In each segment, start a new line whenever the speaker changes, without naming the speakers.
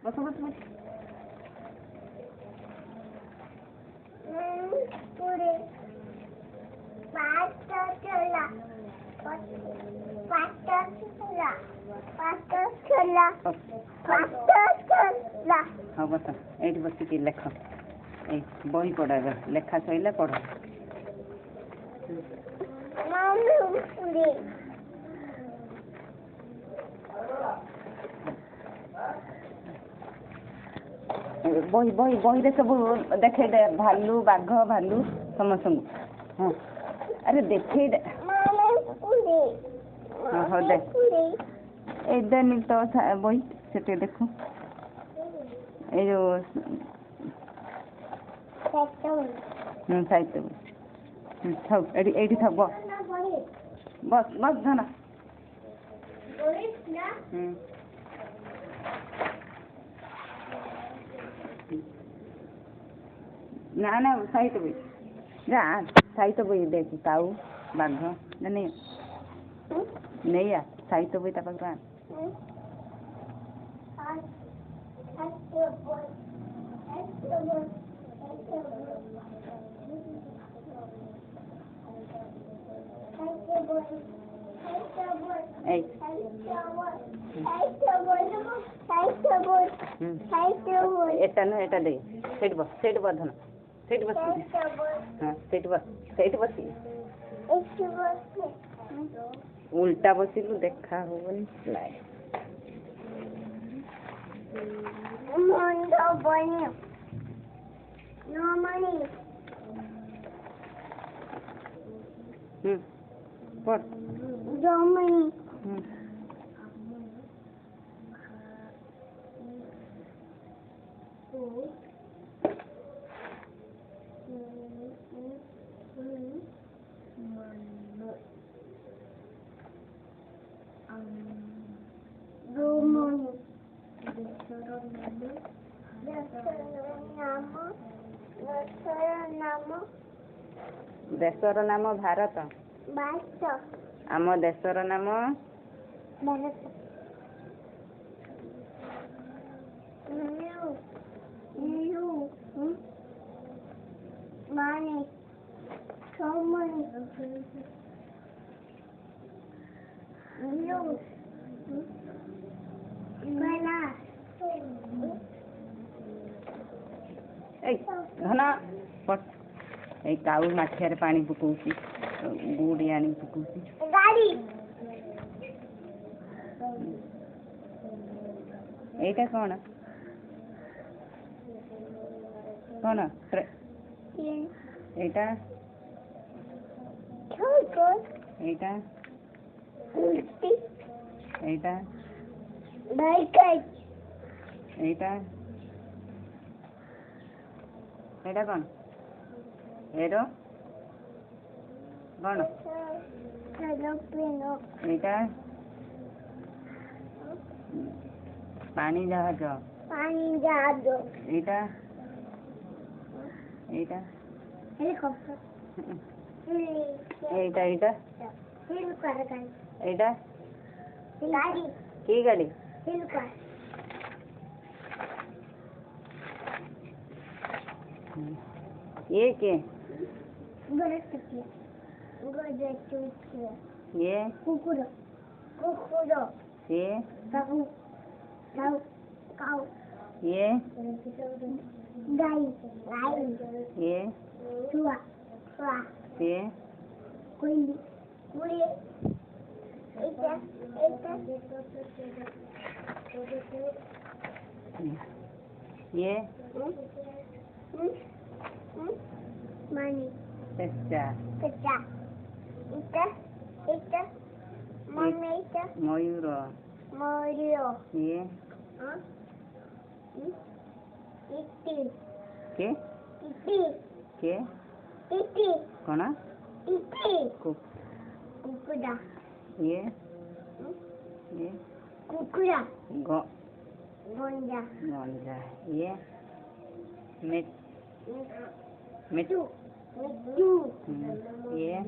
बस बस बस
पूरे पास्ता चला पास्ता चला पास्ता चला पास्ता चला।
हाँ बस ये बस के लेख बही पढ़ लेखा सैला पढ़
मम्मी पूरे
बही बही बही रे सब देखे दे भालू बाघ भालू समस्त हाँ अरे देखे दे हाँ हाँ दे देनी तो बही से देखो ये जो साहित्य थाउ एटी था बस बस बस धना ना ना साहित्य बही जा साहित्य बही देख काऊ बाघ नहीं नहीं आ साहित्य बही ता पाखा एटा न एटा दे सेट बस धन सेट बस हाँ सेट बस उल्टा बसिलु देखा होबनी लाइट
मुंडो बनियो नो मनी
पढ़
नो मनी
देशर नाम भारत आम देशर नाम घना पट ए काऊ माठिया पानी पकाउची गुड़ी आनी पकाउची
गाड़ी
एटा कौन कौन एटा एटा एटा एटा एटा कौन एरो कौन एटा पानी जहाज एटा एटा
हेलीकॉप्टर
एटा एटा एटा
गाड़ी
की गाड़ी
हेलीकॉप्टर
ये के ये
कुकुर
ये
काऊ
ये
गाय
ये
चूहा
ये
कोयली
ये
Money.
Pecah.
Ita. Mama ita.
Moyuro. Ye.
Iti.
Ke? Ke?
Iti.
Kona?
Iti. Kukuda.
Ye. Ye.
Kukuda. Gonja.
Ye. Mit.
Mitu.
Ye.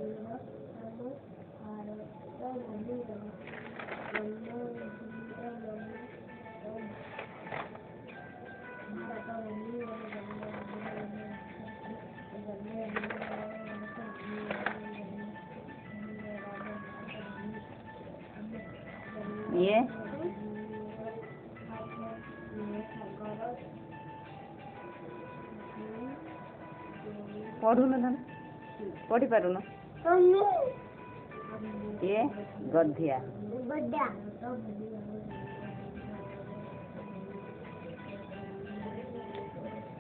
ये पढ़ुन ना पढ़ी पारुन
मम्मी
ये गधिया
बड़ा